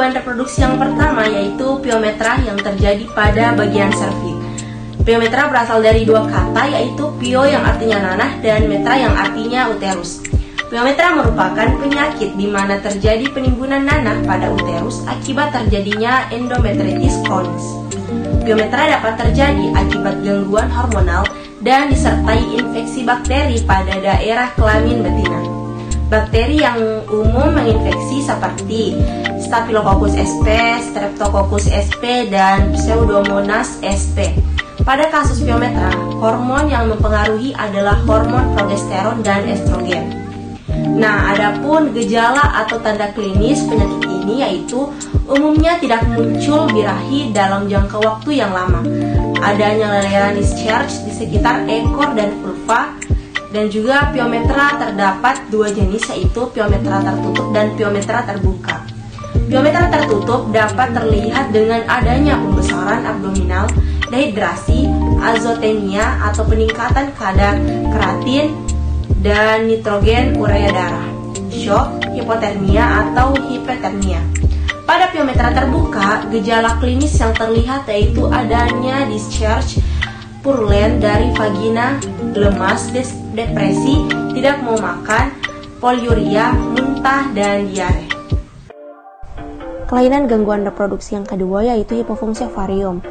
gangguan reproduksi yang pertama yaitu pyometra yang terjadi pada bagian serviks. Pyometra berasal dari dua kata yaitu pyo yang artinya nanah dan metra yang artinya uterus. Pyometra merupakan penyakit di mana terjadi penimbunan nanah pada uterus akibat terjadinya endometritis kronis. Pyometra dapat terjadi akibat gangguan hormonal dan disertai infeksi bakteri pada daerah kelamin betina. Bakteri yang umum menginfeksi seperti Staphylococcus sp, Streptococcus sp, dan Pseudomonas sp. Pada kasus pyometra, hormon yang mempengaruhi adalah hormon progesteron dan estrogen. Nah, adapun gejala atau tanda klinis penyakit ini yaitu umumnya tidak muncul birahi dalam jangka waktu yang lama. Adanya leleran discharge di sekitar ekor dan vulva, dan juga pyometra terdapat dua jenis yaitu pyometra tertutup dan pyometra terbuka. Pyometra tertutup dapat terlihat dengan adanya pembesaran abdominal, dehidrasi, azotemia atau peningkatan kadar keratin dan nitrogen urea darah, shock, hipotermia atau hipertermia. Pada pyometra terbuka, gejala klinis yang terlihat yaitu adanya discharge purulent dari vagina, lemas, depresi, tidak mau makan, poliuria, muntah, dan diare. Kelainan gangguan reproduksi yang kedua yaitu hipofungsi ovarium.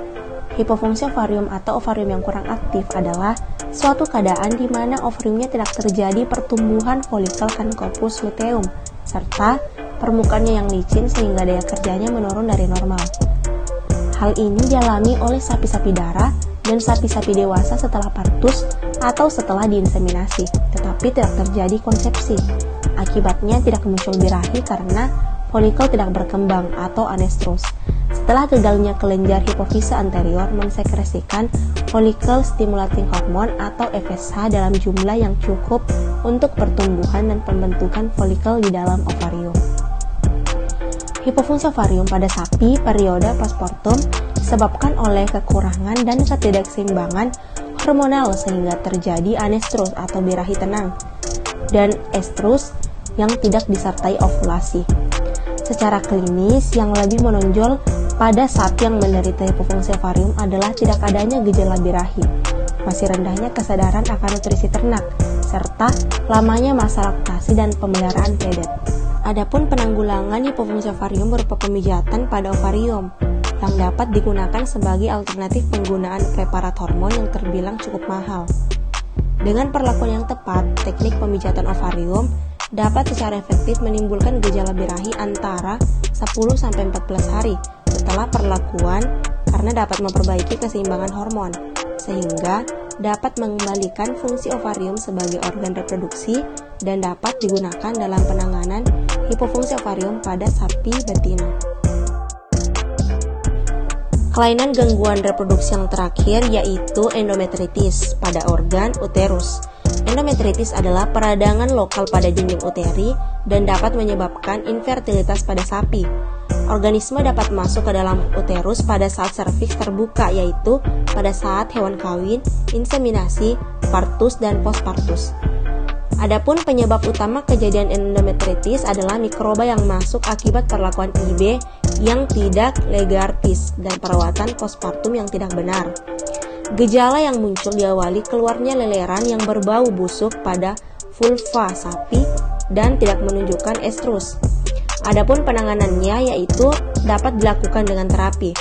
Hipofungsi ovarium atau ovarium yang kurang aktif adalah suatu keadaan di mana ovariumnya tidak terjadi pertumbuhan folikel Cancorpus luteum, serta permukaannya yang licin sehingga daya kerjanya menurun dari normal. Hal ini dialami oleh sapi-sapi darah dan sapi-sapi dewasa setelah partus atau setelah diinseminasi, tetapi tidak terjadi konsepsi. Akibatnya tidak muncul birahi karena folikel tidak berkembang atau anestrus. Setelah gagalnya kelenjar hipofise anterior mensekresikan follicle stimulating hormone atau FSH dalam jumlah yang cukup untuk pertumbuhan dan pembentukan folikel di dalam ovarium. Hipofungsi ovarium pada sapi periode postpartum disebabkan oleh kekurangan dan ketidakseimbangan hormonal sehingga terjadi anestrus atau birahi tenang dan estrus yang tidak disertai ovulasi. Secara klinis, yang lebih menonjol pada sapi yang menderita hipofungsi ovarium adalah tidak adanya gejala birahi, masih rendahnya kesadaran akan nutrisi ternak, serta lamanya masa laktasi dan pemeliharaan pedet. Adapun penanggulangan hipofungsi ovarium berupa pemijatan pada ovarium yang dapat digunakan sebagai alternatif penggunaan preparat hormon yang terbilang cukup mahal. Dengan perlakuan yang tepat, teknik pemijatan ovarium dapat secara efektif menimbulkan gejala birahi antara 10-14 hari setelah perlakuan karena dapat memperbaiki keseimbangan hormon, sehingga dapat mengembalikan fungsi ovarium sebagai organ reproduksi dan dapat digunakan dalam penanganan hipofungsi ovarium pada sapi betina. Kelainan gangguan reproduksi yang terakhir yaitu endometritis pada organ uterus. Endometritis adalah peradangan lokal pada dinding uteri dan dapat menyebabkan infertilitas pada sapi. Organisme dapat masuk ke dalam uterus pada saat serviks terbuka, yaitu pada saat hewan kawin, inseminasi, partus, dan postpartus. Adapun penyebab utama kejadian endometritis adalah mikroba yang masuk akibat perlakuan IB yang tidak legartis dan perawatan postpartum yang tidak benar. Gejala yang muncul diawali keluarnya leleran yang berbau busuk pada vulva sapi dan tidak menunjukkan estrus. Adapun penanganannya yaitu dapat dilakukan dengan terapi.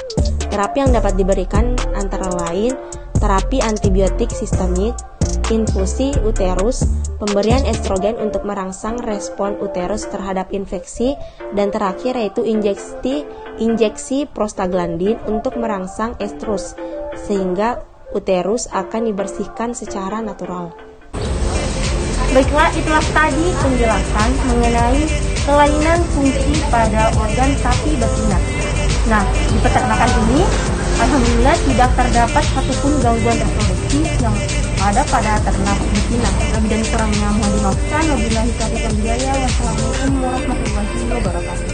Terapi yang dapat diberikan antara lain terapi antibiotik sistemik, infusi uterus, pemberian estrogen untuk merangsang respon uterus terhadap infeksi, dan terakhir yaitu injeksi prostaglandin untuk merangsang estrus sehingga uterus akan dibersihkan secara natural. Baiklah, itulah tadi penjelasan mengenai kelainan fungsi pada organ sapi betina. Nah, di peternakan ini, alhamdulillah tidak terdapat satupun gangguan reproduksi yang ada pada ternak betina. Lebih dan kurangnya mohon dimaafkan. Wabillahi taufiq wal hidayah. Wassalamualaikum warahmatullahi wabarakatuh.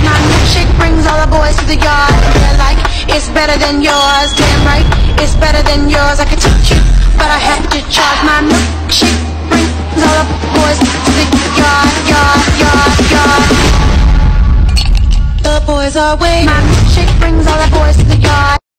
My milkshake brings all the boys to the yard. They're like, it's better than yours. Damn right, it's better than yours. I could teach you, but I have to charge. My milkshake brings all the boys to the yard. girls away. My milkshake brings all the boys to the yard.